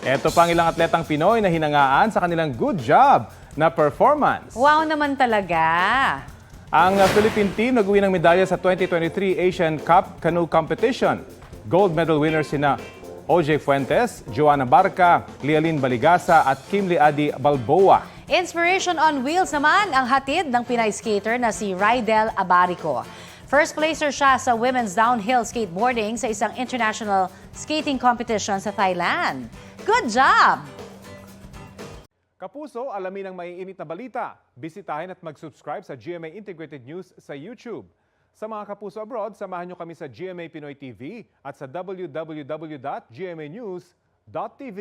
Ito pang ilang atletang Pinoy na hinangaan sa kanilang good job na performance. Wow naman talaga! Ang Philippine team nag-uwi ng medalya sa 2023 Asian Cup Canoe Competition. Gold medal winners sina OJ Fuentes, Joanna Barca, Lialin Baligasa at Kimli Adi Balboa. Inspiration on wheels naman ang hatid ng Pinay skater na si Rydel Abarico. First placer siya sa women's downhill skateboarding sa isang international skating competition sa Thailand. Good job! Kapuso, alamin ang maiinit na balita. Bisitahin at mag-subscribe sa GMA Integrated News sa YouTube. Sa mga kapuso abroad, samahan nyo kami sa GMA Pinoy TV at sa www.gmanews.tv.